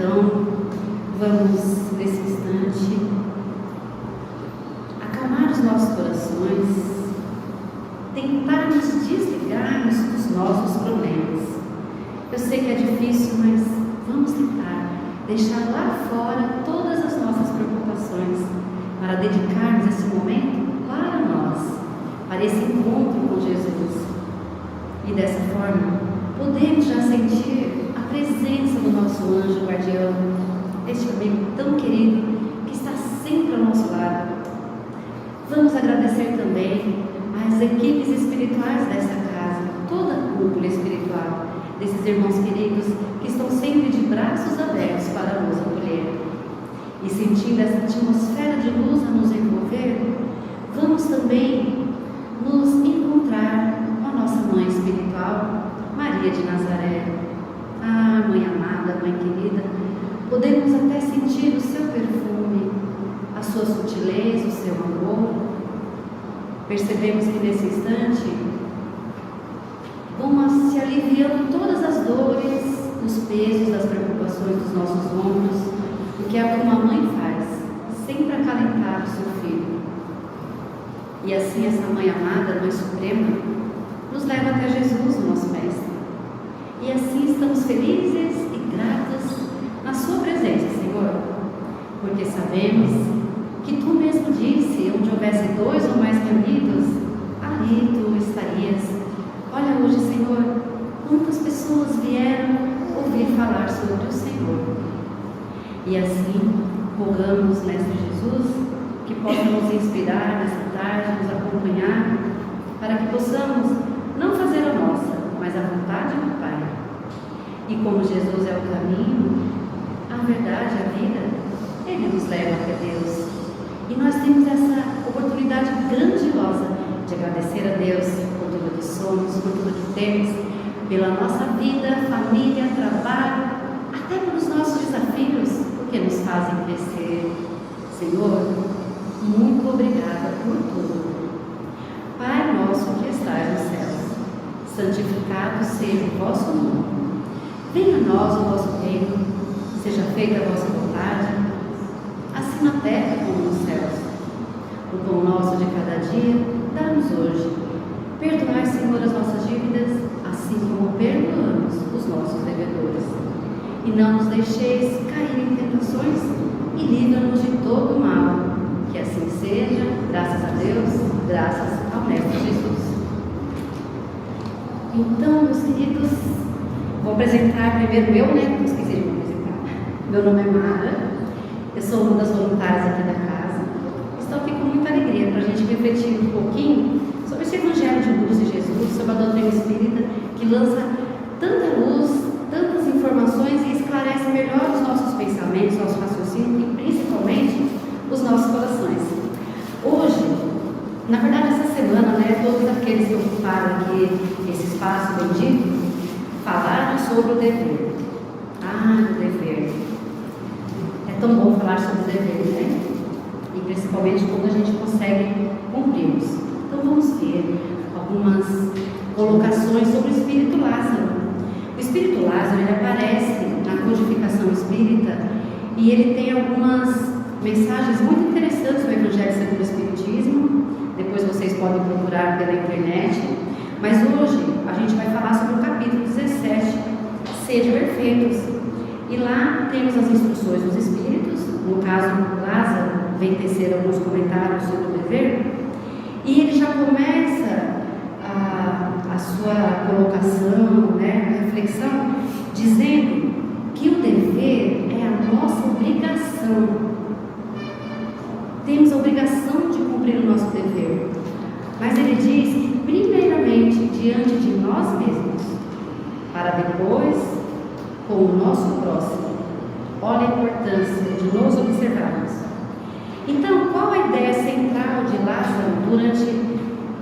Então, vamos, nesse instante, acalmar os nossos corações, tentar nos desligarmos dos nossos problemas. Eu sei que é difícil, mas vamos tentar deixar lá fora todas as nossas preocupações para dedicarmos esse momento para nós, para esse encontro com Jesus. E dessa forma, podemos já sentir a presença do nosso anjo guardião, este amigo tão querido que está sempre ao nosso lado. Vamos agradecer também às equipes espirituais dessa casa, toda a cúpula espiritual, desses irmãos queridos que estão sempre de braços abertos para nos acolher. E sentindo essa atmosfera de luz a nos envolver, vamos também nos encontrar com a nossa mãe espiritual, Maria de Nazaré. Ah, mãe amada, mãe querida, podemos até sentir o seu perfume, a sua sutileza, o seu amor. Percebemos que nesse instante vão se aliviando todas as dores, os pesos, das preocupações dos nossos ombros, porque é o que uma mãe faz, sempre acalentar o seu filho. E assim essa mãe amada, mãe suprema, nos leva até Jesus, o nosso Mestre. E assim estamos felizes e gratos na sua presença, Senhor, porque sabemos que Tu mesmo disse, onde houvesse 2 ou mais reunidos, ali Tu estarias. Olha hoje, Senhor, quantas pessoas vieram ouvir falar sobre o Senhor. E assim, rogamos, Mestre Jesus, que possa nos inspirar nessa tarde, nos acompanhar, para que possamos não fazer a nossa, mas a vontade do Pai. E como Jesus é o caminho, a verdade, a vida, Ele nos leva até Deus. E nós temos essa oportunidade grandiosa de agradecer a Deus por tudo que somos, por tudo que temos, pela nossa vida, família, trabalho, até pelos nossos desafios, porque nos fazem crescer. Senhor, muito obrigada por tudo. Pai nosso que estás nos céus, santificado seja o vosso nome. Venha a nós o vosso reino, seja feita a vossa vontade, assim na terra como nos céus. O pão nosso de cada dia, dá-nos hoje. Perdoai, Senhor, as nossas dívidas, assim como perdoamos os nossos devedores. E não nos deixeis cair em tentações, e livra-nos de todo o mal. Que assim seja, graças a Deus, graças ao Mestre Jesus. Então, meus queridos, vou apresentar primeiro não esqueci de me apresentar. Meu nome é Mara, eu sou uma das voluntárias aqui da casa. Estou aqui com muita alegria para a gente refletir um pouquinho sobre esse Evangelho de luz de Jesus, sobre a doutrina espírita, que lança tanta luz, tantas informações e esclarece melhor os nossos pensamentos, nosso raciocínio e principalmente os nossos corações. Hoje, na verdade essa semana, todos aqueles que ocuparam aqui esse espaço bendito, falaram sobre o dever. Ah, o dever. É tão bom falar sobre o dever, né? E principalmente quando a gente consegue cumpri-los. Então vamos ver algumas colocações sobre o Espírito Lázaro. O Espírito Lázaro, ele aparece na codificação espírita e ele tem algumas mensagens muito interessantes no Evangelho segundo o Espiritismo. Depois vocês podem procurar pela internet. Mas hoje a gente vai falar sobre o capítulo 17, Sejam Perfeitos. E lá temos as instruções dos Espíritos. No caso, Lázaro vem tecer alguns comentários sobre o dever. E ele já começa a sua colocação, a reflexão, dizendo que o dever é a nossa obrigação. Temos a obrigação de cumprir o nosso dever. Mas ele diz que primeiramente diante de nós mesmos, para depois com o nosso próximo. Olha a importância de nos observarmos. Então, qual a ideia central de Lázaro durante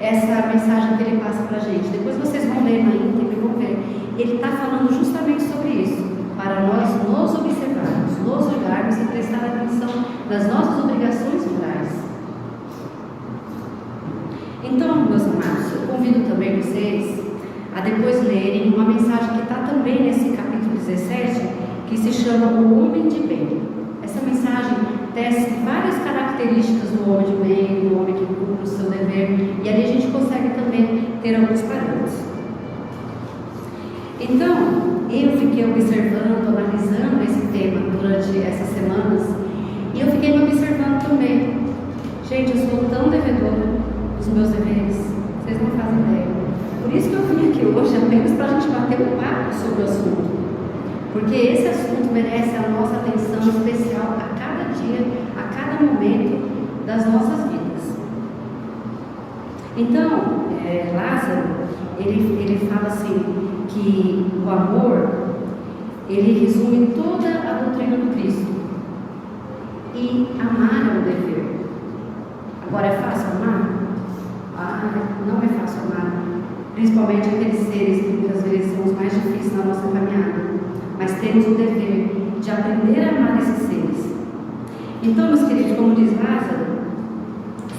essa mensagem que ele passa para a gente? Depois vocês vão ler na íntegra e vão ver. Ele está falando justamente sobre isso, para nós nos observarmos, nos olharmos e prestar atenção nas nossas obrigações morais. Então, meus amados, eu convido também vocês a depois lerem uma mensagem que está também nesse capítulo 17, que se chama O Homem de Bem. Essa mensagem tece várias características do homem de bem, do homem que cumpre o seu dever, e ali a gente consegue também ter alguns parâmetros. Então, eu fiquei observando, analisando esse tema durante essas semanas, e eu fiquei me observando também. Gente, eu sou tão devedora dos meus deveres, vocês não fazem ideia. Por isso que eu vim aqui hoje, apenas para a gente bater um papo sobre o assunto. Porque esse assunto merece a nossa atenção especial a cada dia, a cada momento das nossas vidas. Então, Lázaro, ele fala assim, que o amor, ele resume toda a doutrina do Cristo. E amar é um dever. Agora, é fácil amar? Não é fácil amar. Principalmente aqueles seres que muitas vezes são os mais difíceis na nossa caminhada. Mas temos o dever de aprender a amar esses seres. Então, meus queridos, como diz Lázaro,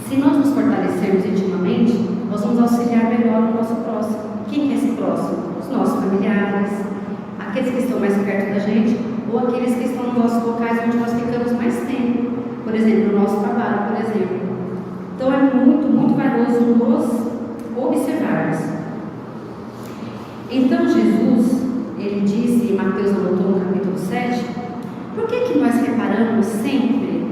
se nós nos fortalecermos intimamente, nós vamos auxiliar melhor o nosso próximo. Quem é esse próximo? Os nossos familiares, aqueles que estão mais perto da gente, ou aqueles que estão nos nossos locais onde nós ficamos mais tempo. Por exemplo, no nosso trabalho, por exemplo. Então, é muito, muito valioso nos observarmos. Então, Jesus, ele disse, em Mateus anotou no capítulo 7, por que nós reparamos sempre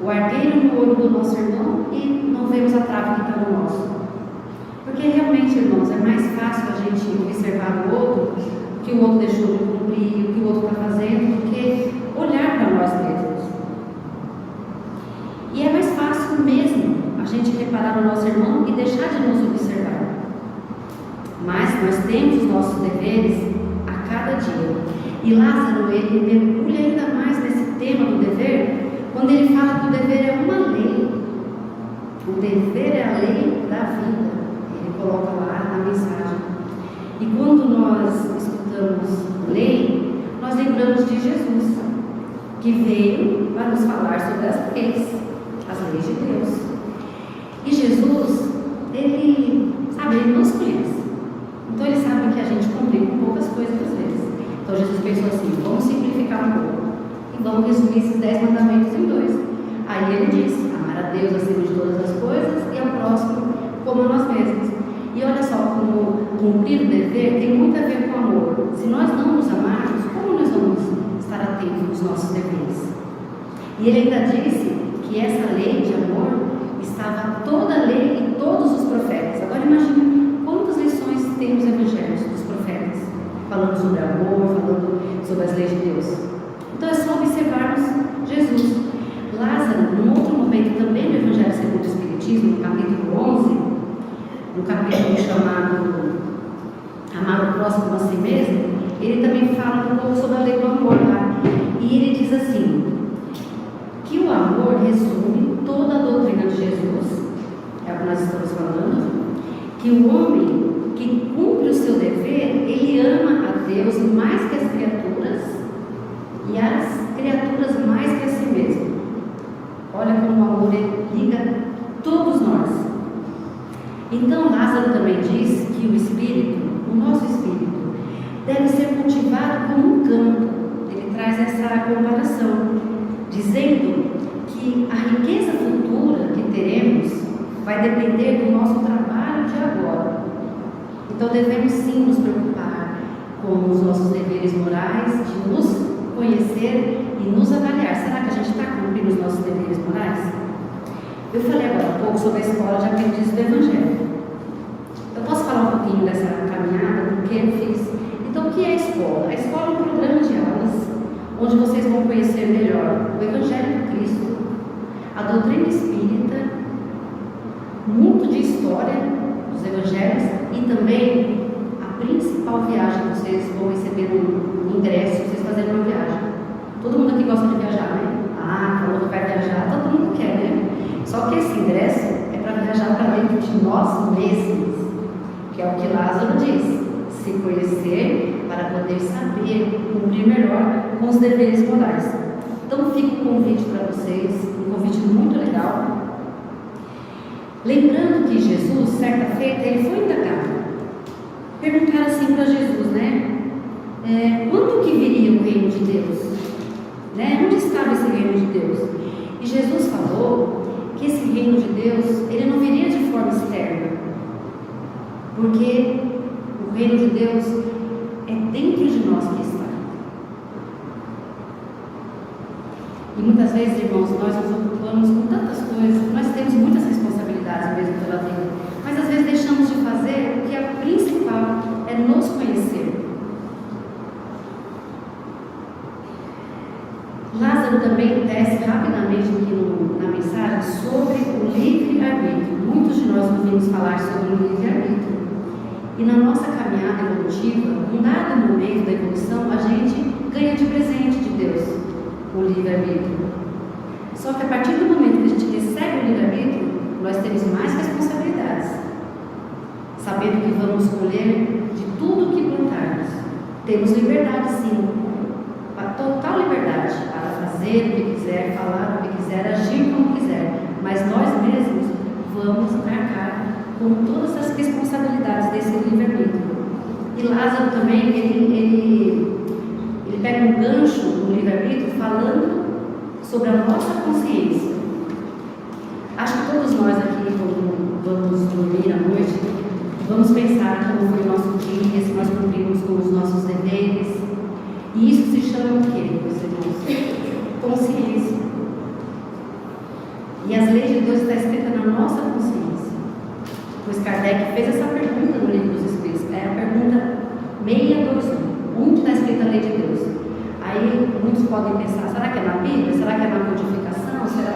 o argueiro no olho do nosso irmão e não vemos a trave que está no nosso? Porque realmente, irmãos, é mais fácil a gente observar o outro, o que o outro deixou de cumprir, o que o outro está fazendo, do que olhar para nós mesmos. E é mais fácil mesmo a gente reparar o nosso irmão e deixar de nos observar. Mas nós temos os nossos deveres a cada dia. E Lázaro, ele mergulha ainda mais nesse tema do dever, quando ele fala que o dever é uma lei. O dever é a lei da vida. Ele coloca lá na mensagem. E quando nós escutamos lei, nós lembramos de Jesus, que veio para nos falar sobre as leis de Deus. E Jesus, ele nos conhece. Então ele sabe que a gente cumpre com poucas coisas às vezes. Então Jesus pensou assim, vamos simplificar um pouco e vamos resumir esses 10 mandamentos em 2. Aí ele disse, amar a Deus acima de todas as coisas e ao próximo como a nós mesmos. E olha só, como cumprir o dever tem muito a ver com amor. Se nós não nos amarmos, como nós vamos estar atentos nos nossos deveres? E ele ainda disse que essa lei de amor estava toda a lei e todos os profetas. Agora imagine quantas lições tem nos evangelhos dos profetas, falando sobre amor, falando sobre as leis de Deus. Então é só observarmos Jesus. Lázaro, num outro momento também no Evangelho segundo o Espiritismo, no capítulo 11, no capítulo chamado Amar o Próximo a Si Mesmo, ele também fala um pouco sobre a lei do amor, tá? E ele diz assim, que o amor resume toda a doutrina de Jesus, é o que nós estamos falando, que o homem que cumpre o seu dever, ele ama a Deus mais que as criaturas e as criaturas mais que a si mesmo. Olha como o amor liga todos nós. Então Lázaro também diz que o espírito, o nosso espírito, deve ser cultivado como um campo. Ele traz essa comparação, dizendo que a riqueza futura que teremos vai depender do nosso trabalho de agora. Então devemos sim nos preocupar com os nossos deveres morais, de nos conhecer e nos avaliar. Será que a gente está cumprindo os nossos deveres morais? Eu falei agora um pouco sobre a escola de aprendiz do Evangelho. Eu posso falar um pouquinho dessa caminhada, do que eu fiz? Então, o que é a escola? A escola é um programa de aulas onde vocês vão conhecer melhor o Evangelho de Cristo, a doutrina espírita, muito de história dos Evangelhos e também a principal viagem que vocês vão receber um ingresso, vocês fazerem uma viagem. Todo mundo aqui gosta de viajar, né? Falou que vai viajar, todo mundo quer, né? Só que esse ingresso é para viajar para dentro de nós mesmos, que é o que Lázaro diz, se conhecer para poder saber cumprir melhor com os deveres morais. Então fica o convite para vocês, um convite muito legal. Lembrando que Jesus, certa feita, ele foi indagado. Perguntaram assim para Jesus, né? quando que viria o reino de Deus? Né? Onde estava esse reino de Deus? E Jesus falou que esse reino de Deus, ele não viria de forma externa, porque o reino de Deus é dentro de nós que está. E muitas vezes, irmãos, nós nos ocupamos com tantas coisas, nós temos muitas responsabilidades mesmo pela vida, mas às vezes deixamos de fazer o que é principal, é nos conhecer. Lázaro também desce rapidamente aqui na mensagem sobre o livre-arbítrio. Muitos de nós ouvimos falar sobre o livre-arbítrio. E na nossa caminhada evolutiva, em dado momento da evolução, a gente ganha de presente de Deus o livre-arbítrio. Só que a partir do momento que a gente recebe o livre-arbítrio, nós temos mais responsabilidades, sabendo que vamos colher de tudo que plantarmos. Temos liberdade, sim, a total liberdade para fazer o que quiser, falar o que quiser, agir como quiser, mas nós mesmos vamos arcar com todas as responsabilidades desse livre-arbítrio. E Lázaro também, ele pega um gancho no livre-arbítrio falando sobre a nossa consciência. Acho que todos nós aqui, quando vamos dormir à noite, vamos pensar como foi o nosso dia, se nós cumprimos com os nossos deveres. E isso se chama o quê, meus irmãos? Consciência. E as leis de Deus estão escritas na nossa consciência. Pois Kardec fez essa pergunta no Livro dos Espíritos. É a pergunta 621. Onde está escrita a lei de Deus? Aí muitos podem pensar, será que é na Bíblia? Será que é na codificação? Será?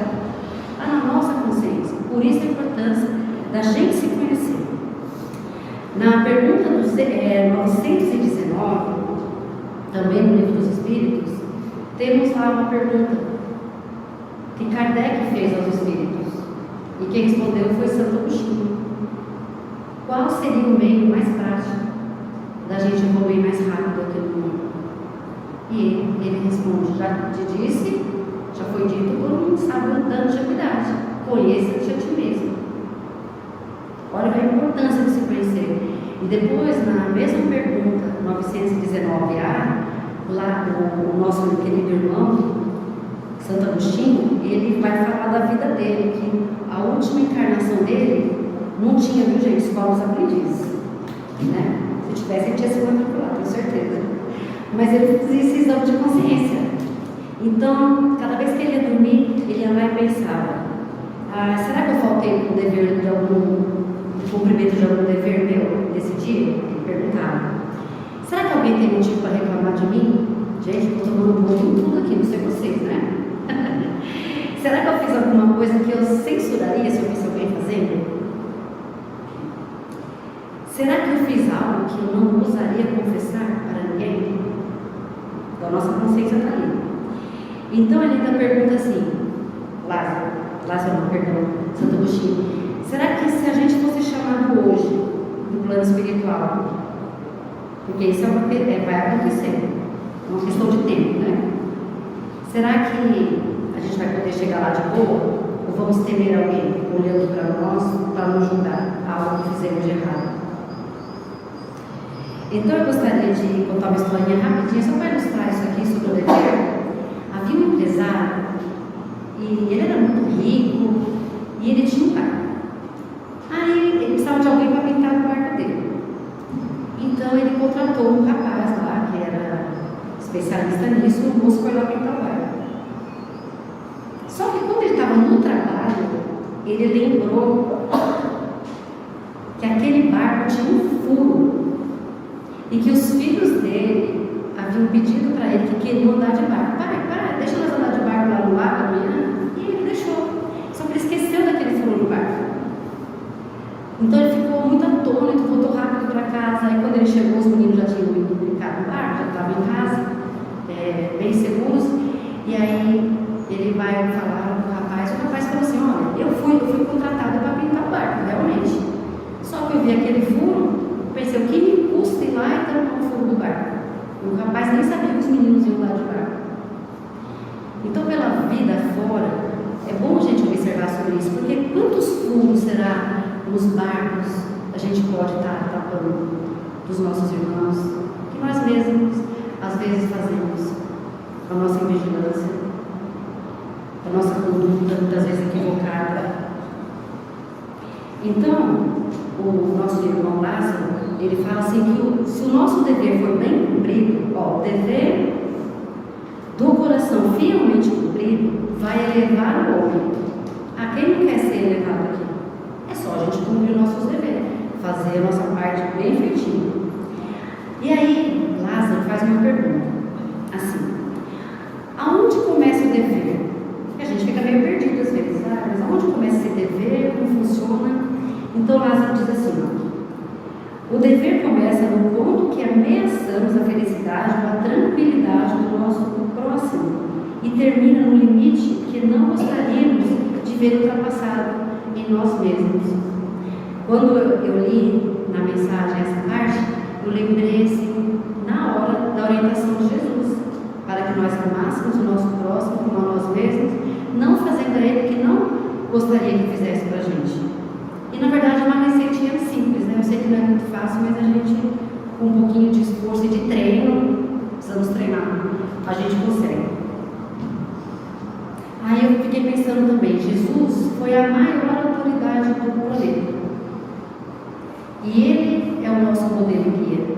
Está na nossa consciência. Por isso a importância da gente se conhecer. Na pergunta 919, também no Livro dos Espíritos, temos lá uma pergunta que Kardec fez aos Espíritos. E quem respondeu foi Santo Agostinho. Qual seria o meio mais prático da gente evoluir mais rápido aqui no mundo? E ele responde, já te disse, já foi dito por um sábio da antiguidade: conheça-te a ti mesmo. Olha a importância de se conhecer. E depois, na mesma pergunta 919A, lá o nosso querido irmão Santo Agostinho, ele vai falar da vida dele, que a última encarnação dele não tinha, viu gente, escola dos aprendizes, né? Se tivesse, ele tinha se matriculado, com certeza. Mas ele fazia esse exame de consciência. Então, cada vez que ele ia dormir, ele ia lá e pensava: será que eu faltei com o dever de algum cumprimento de algum dever meu nesse dia? Ele perguntava. Será que alguém tem motivo para reclamar de mim? Gente, estou tomando bolo em tudo aqui, não sei vocês, né? Será que eu fiz alguma coisa que eu censuraria se eu visse alguém fazendo? Será que eu fiz algo que eu não ousaria confessar para ninguém? Então, a nossa consciência está ali. Então, ele ainda pergunta assim, Lázaro, perdão, Santo Agostinho: será que se a gente fosse chamado hoje no plano espiritual, porque isso vai acontecer, é uma questão de tempo, né? Será que a gente vai poder chegar lá de boa? Ou vamos temer alguém olhando para nós para nos julgar algo que fizemos de errado? Então eu gostaria de contar uma historinha rapidinha, só para ilustrar isso aqui sobre o dever. Havia um empresário, e ele era muito rico, e ele tinha um barco. Aí ele precisava de alguém para pintar o barco dele. Então ele contratou um rapaz lá, que era especialista nisso, o moço foi lá pintar o barco. Só que quando ele estava no trabalho, ele lembrou que aquele barco tinha um furo e que os filhos dele haviam pedido para ele que queriam andar de barco. Pai, deixa nós andar de barco lá no lago amanhã. E ele deixou. Só que ele esqueceu daquele furo no barco. Então ele ficou muito atônito, voltou rápido para casa. Aí quando ele chegou, os meninos já tinham ido brincar no barco, já estavam em casa, bem seguros. E aí ele vai falar com o rapaz falou assim: olha, eu fui contratado para pintar o barco, realmente. Só que eu vi aquele furo, pensei: o que me custa ir lá e tampar o furo do barco? E o rapaz nem sabia que os meninos iam lá de barco. Então, pela vida fora, é bom a gente observar sobre isso, porque quantos furos será nos barcos a gente pode estar tapando dos nossos irmãos, que nós mesmos às vezes fazemos com a nossa invigilância, com a nossa conduta, muitas vezes equivocada. Então, o nosso irmão Lázaro, ele fala assim que se o nosso dever for bem cumprido, o dever do coração fielmente cumprido vai elevar o homem. Quem não quer ser elevado aqui? É só a gente cumprir os nossos deveres, fazer a nossa parte bem feitinho. E aí, Lázaro faz uma pergunta, assim: aonde começa o dever? A gente fica meio perdido às vezes, mas aonde começa esse dever? Como funciona? Então Lázaro diz assim: o dever começa no ponto que ameaçamos a felicidade ou a tranquilidade do nosso próximo e termina no limite que não gostaríamos de ver ultrapassado em nós mesmos. Quando eu li na mensagem essa parte, eu lembrei assim, na hora da orientação de Jesus, para que nós amássemos o nosso próximo como a nós mesmos, não fazendo a ele que não gostaria que fizesse para a gente. E na verdade é uma receitinha simples, né? Eu sei que não é muito fácil, mas a gente, com um pouquinho de esforço e de treino, precisamos treinar, a gente consegue. Aí eu fiquei pensando também, Jesus foi a maior autoridade do planeta. E ele é o nosso modelo guia.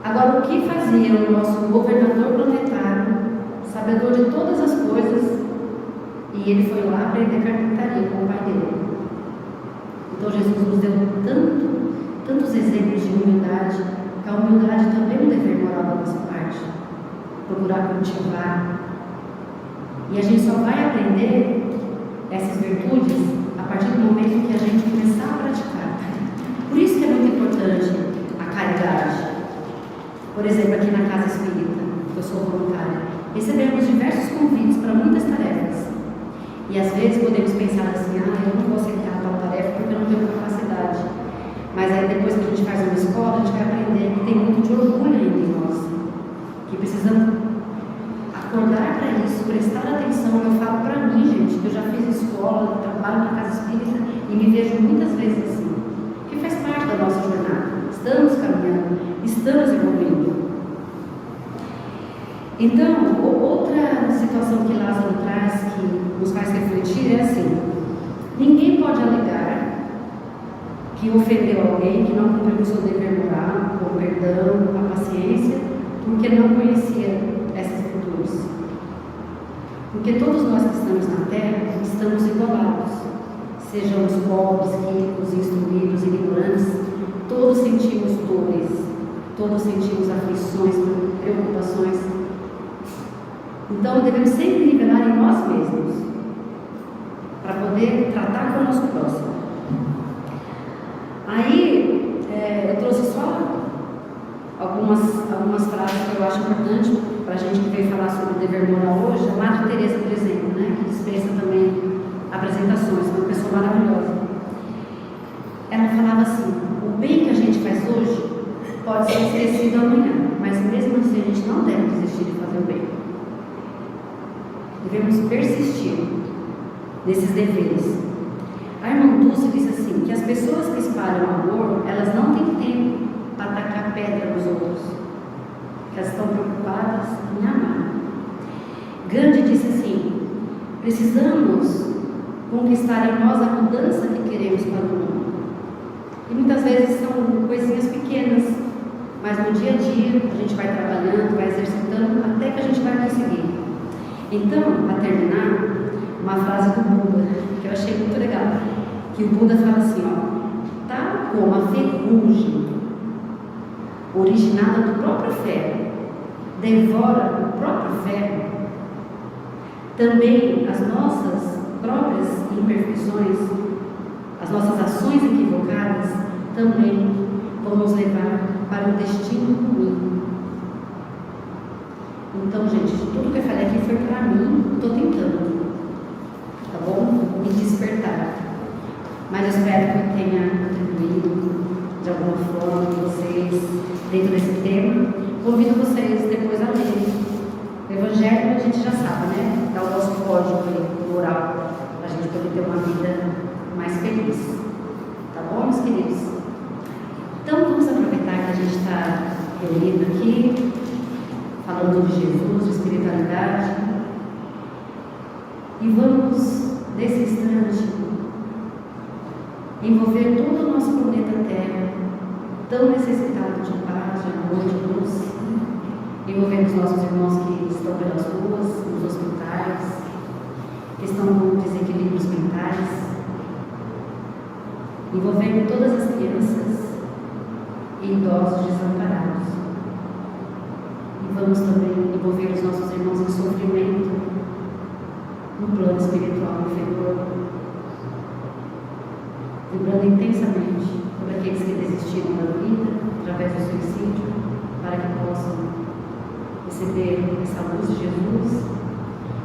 Agora, o que fazia o nosso governador planetário, sabedor de todas as coisas, e ele foi lá aprender carpintaria com o pai dele? Então Jesus nos deu tantos exemplos de humildade, que a humildade também é um dever moral da nossa parte. Procurar cultivar. E a gente só vai aprender essas virtudes a partir do momento que a gente começar a praticar. Por isso que é muito importante a caridade. Por exemplo, aqui na Casa Espírita, que eu sou voluntária, recebemos diversos convites para muitas tarefas. E às vezes podemos pensar assim: eu não vou aceitar tal tarefa porque eu não tenho capacidade. Mas aí depois que a gente faz uma escola, a gente vai aprender que tem muito de orgulho ainda em nós, que precisamos acordar para isso, prestar atenção. Eu falo para mim, gente, que eu já fiz escola, trabalho na Casa Espírita e me vejo muitas vezes assim, que faz parte da nossa jornada. Estamos caminhando, estamos evoluindo. Então, outra situação que Lázaro traz, que nos faz refletir, é assim: ninguém pode alegar que ofendeu alguém, que não cumpriu o seu dever moral, com o perdão, com a paciência, porque não conhecia essas virtudes. Porque todos nós que estamos na Terra estamos igualados, sejamos pobres, ricos, instruídos, ignorantes, todos sentimos dores, todos sentimos aflições, preocupações. Então devemos sempre nivelar em nós mesmos, para poder tratar com o nosso próximo. Aí eu trouxe só algumas frases que eu acho importante para a gente que veio falar sobre o dever moral hoje. A Madre Teresa, por exemplo, que dispensa também apresentações, uma pessoa maravilhosa. Ela falava assim: o bem que a gente faz hoje pode ser esquecido amanhã, mas mesmo assim a gente não deve desistir de fazer o bem. Devemos persistir nesses deveres. A irmã Dulce disse assim, que as pessoas que espalham amor, elas não têm tempo para atacar pedra nos outros, que elas estão preocupadas em amar. Gandhi disse assim: precisamos conquistar em nós a mudança que queremos para o mundo. E muitas vezes são coisinhas pequenas, mas no dia a dia a gente vai trabalhando, vai exercitando, até que a gente vai conseguir. Então, para terminar, uma frase do Buda, que eu achei muito legal, que o Buda fala assim: tal como a ferrugem originada do próprio ferro devora o próprio ferro, também as nossas próprias imperfeições, as nossas ações equivocadas, também vão nos levar para um destino ruim. Então, gente, tudo que eu falei aqui foi para mim, estou tentando, tá bom? Me despertar. Mas eu espero que eu tenha contribuído de alguma forma com vocês dentro desse tema. Convido vocês depois a lerem. O Evangelho a gente já sabe, né? Dá o nosso código moral para a gente poder ter uma vida mais feliz. Tá bom, meus queridos? Então, vamos aproveitar que a gente está reunido aqui, falando de Jesus, de espiritualidade. E vamos, nesse instante, envolver todo o nosso planeta Terra, tão necessitado de paz, de amor, de luz, envolvendo os nossos irmãos que estão pelas ruas, nos hospitais, que estão com desequilíbrios mentais, envolvendo todas as crianças e idosos desamparados. E vamos também envolver os nossos irmãos em sofrimento no plano espiritual inferior, lembrando intensamente por aqueles que desistiram da vida através do suicídio, para que possam receber essa luz de Jesus,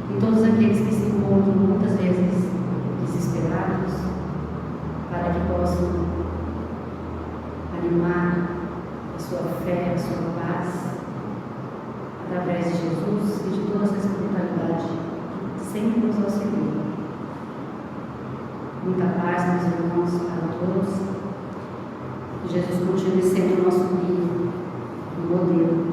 e todos aqueles que se encontram muitas vezes desesperados, para que possam animar a sua fé, a sua paz, através de Jesus e de toda essa espiritualidade que sempre nos auxilia. Muita paz, meus irmãos, para todos. Que Jesus continue sendo o nosso guia, o modelo.